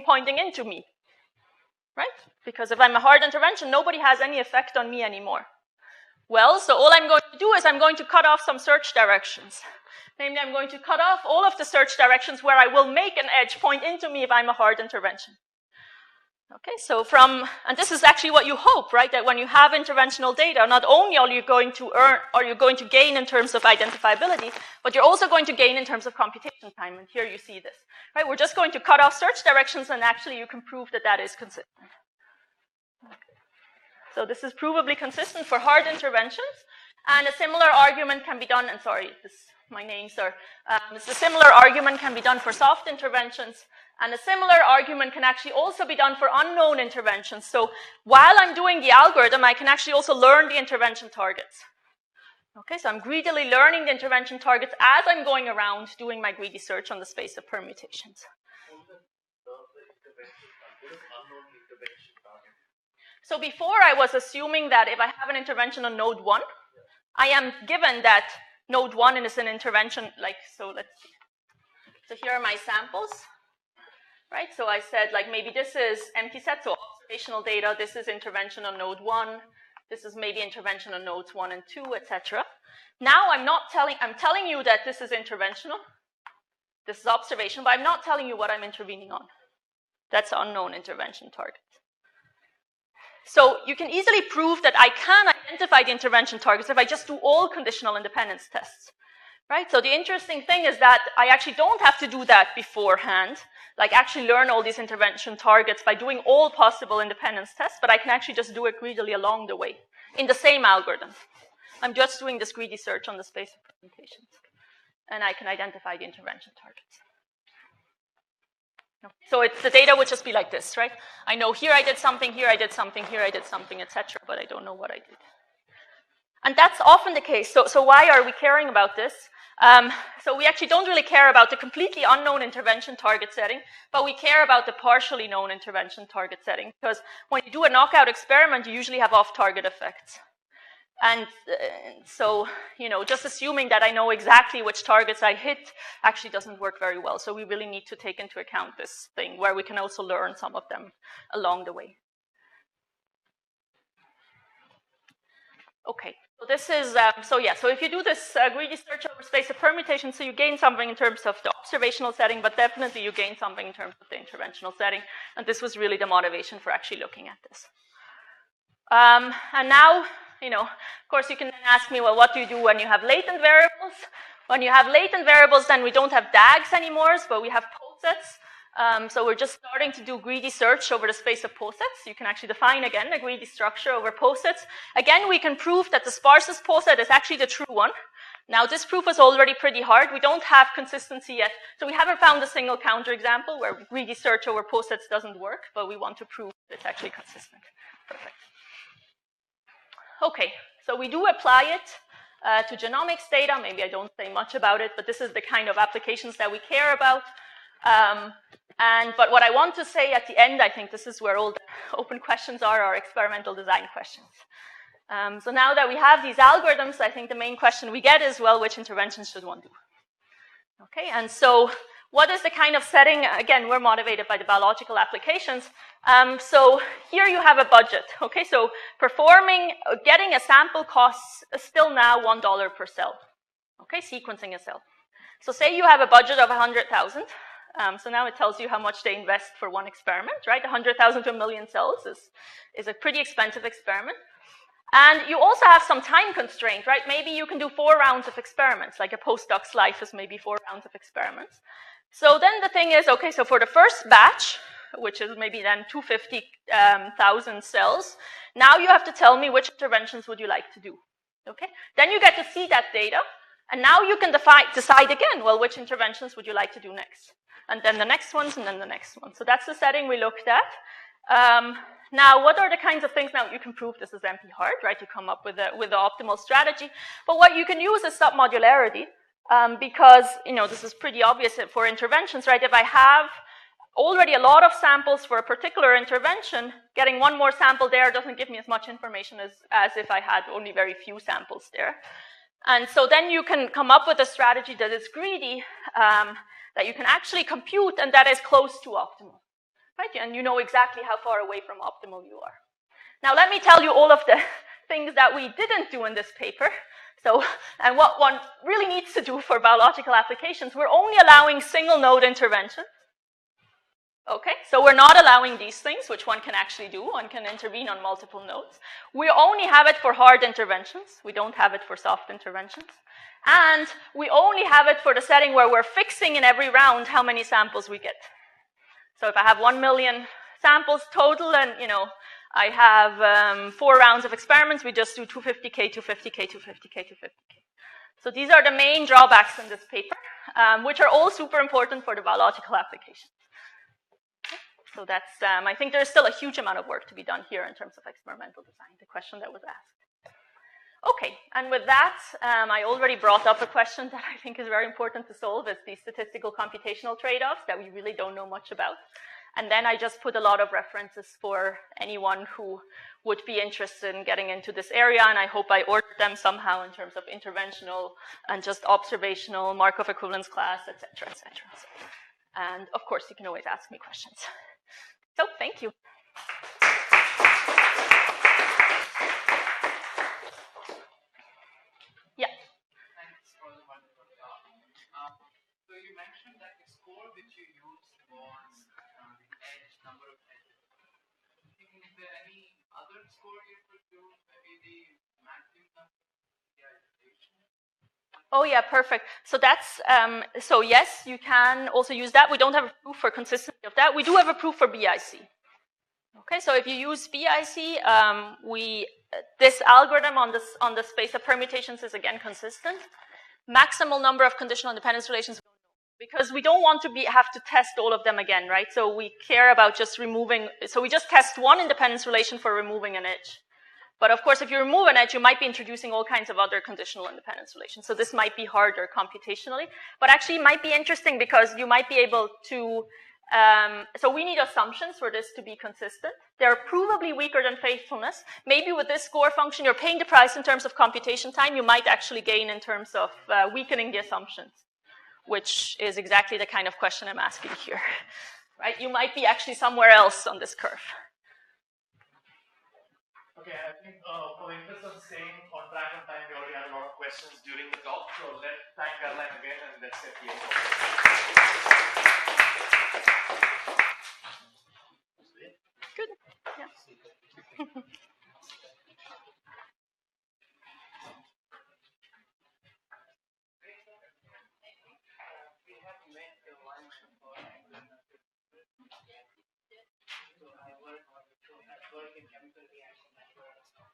pointing into me, right? Because if I'm a hard intervention, nobody has any effect on me anymore. Well, so all I'm going to do is I'm going to cut off some search directions. Namely, I'm going to cut off all of the search directions where I will make an edge point into me if I'm a hard intervention. Okay, so and this is actually what you hope, right? That when you have interventional data, not only are you going to gain in terms of identifiability, but you're also going to gain in terms of computation time. And here you see this, right? We're just going to cut off search directions, and actually you can prove that that is consistent. Okay. So this is provably consistent for hard interventions, and a similar argument can be done, and sorry, my names are, a similar argument can be done for soft interventions, and a similar argument can actually also be done for unknown interventions. So while I'm doing the algorithm, I can actually also learn the intervention targets. Okay, so I'm greedily learning the intervention targets as I'm going around doing my greedy search on the space of permutations. So before I was assuming that if I have an intervention on node 1, I am given that node 1 is an intervention, so let's see. So here are my samples. Right, so I said, maybe this is empty set, so observational data, this is intervention on node 1, this is maybe intervention on nodes 1 and 2, etc. Now I'm telling you that this is interventional, this is observation, but I'm not telling you what I'm intervening on. That's unknown intervention target. So you can easily prove that I can identify the intervention targets if I just do all conditional independence tests. Right, so the interesting thing is that I actually don't have to do that beforehand, actually learn all these intervention targets by doing all possible independence tests, but I can actually just do it greedily along the way in the same algorithm. I'm just doing this greedy search on the space of permutations, and I can identify the intervention targets. So the data would just be like this, right? I know here I did something, here I did something, here I did something, etc., but I don't know what I did. And that's often the case. So why are we caring about this? So we actually don't really care about the completely unknown intervention target setting, but we care about the partially known intervention target setting, because when you do a knockout experiment, you usually have off-target effects. And so, just assuming that I know exactly which targets I hit actually doesn't work very well. So we really need to take into account this thing where we can also learn some of them along the way. Okay. So this is, so if you do this greedy search over space of permutations, so you gain something in terms of the observational setting, but definitely you gain something in terms of the interventional setting. And this was really the motivation for actually looking at this. And now, of course, you can ask me, well, what do you do when you have latent variables? When you have latent variables, then we don't have DAGs anymore, but we have posets. So we're just starting to do greedy search over the space of posets. You can actually define, again, a greedy structure over posets. Again, we can prove that the sparsest poset is actually the true one. Now, this proof is already pretty hard. We don't have consistency yet. So we haven't found a single counterexample where greedy search over posets doesn't work, but we want to prove it's actually consistent. Perfect. Okay, so we do apply it to genomics data. Maybe I don't say much about it, but this is the kind of applications that we care about. But what I want to say at the end, I think this is where all the open questions are experimental design questions. So now that we have these algorithms, I think the main question we get is, well, which interventions should one do? Okay, and so what is the kind of setting? Again, we're motivated by the biological applications. So here you have a budget. Okay, so getting a sample costs still now $1 per cell. Okay, sequencing a cell. So say you have a budget of 100,000. So now it tells you how much they invest for one experiment, right? 100,000 to 1 million cells is a pretty expensive experiment. And you also have some time constraint, right? Maybe you can do 4 rounds of experiments, like a postdoc's life is maybe 4 rounds of experiments. So then the thing is, okay, so for the first batch, which is maybe then 250,000 cells, now you have to tell me which interventions would you like to do, okay? Then you get to see that data, and now you can decide again, well, which interventions would you like to do next? And then the next ones, and then the next one. So that's the setting we looked at. Now, what are the kinds of things? Now, you can prove this is NP hard, right? You come up with the optimal strategy. But what you can use is submodularity, because, this is pretty obvious for interventions, right? If I have already a lot of samples for a particular intervention, getting one more sample there doesn't give me as much information as if I had only very few samples there. And so then you can come up with a strategy that is greedy, that you can actually compute, and that is close to optimal. and you know exactly how far away from optimal you are. Now let me tell you all of the things that we didn't do in this paper. So, and what one really needs to do for biological applications, we're only allowing single node intervention. Okay, so we're not allowing these things, which one can actually do. One can intervene on multiple nodes. We only have it for hard interventions. We don't have it for soft interventions. And we only have it for the setting where we're fixing in every round how many samples we get. So if I have 1 million samples total and, you know, I have 4 rounds of experiments, we just do 250K, 250K, 250K, 250K. So these are the main drawbacks in this paper, which are all super important for the biological applications. So that's, I think there's still a huge amount of work to be done here in terms of experimental design, the question that was asked. Okay, and with that, I already brought up a question that I think is very important to solve. It's the statistical computational trade-offs that we really don't know much about. And then I just put a lot of references for anyone who would be interested in getting into this area, and I hope I ordered them somehow in terms of interventional and just observational, Markov equivalence class, et cetera, et cetera. And of course, you can always ask me questions. So, thank you. Yeah. Thanks for the wonderful talk. So you mentioned that the score which you used was the edge, number of edges. Is there any other score you could use, maybe the maximum number of idealization? Oh yeah, perfect. So that's, so yes, you can also use that. We don't have a proof for consistency of that. We do have a proof for BIC. Okay, so if you use BIC, this algorithm on the space of permutations is again consistent. Maximal number of conditional independence relations, because we don't want to have to test all of them again, right? So we care about just removing, so we just test one independence relation for removing an edge. But of course, if you remove an edge, you might be introducing all kinds of other conditional independence relations. So this might be harder computationally, but actually it might be interesting because you might be able to, so we need assumptions for this to be consistent. They're provably weaker than faithfulness. Maybe with this score function, you're paying the price in terms of computation time. You might actually gain in terms of weakening the assumptions, which is exactly the kind of question I'm asking here, right? You might be actually somewhere else on this curve. Okay, I think for the interest of staying on track on time, we already had a lot of questions during the talk, so let's thank Caroline again and let's get the end. Good. Yeah. We have met the lunch for so I work in chemical reaction.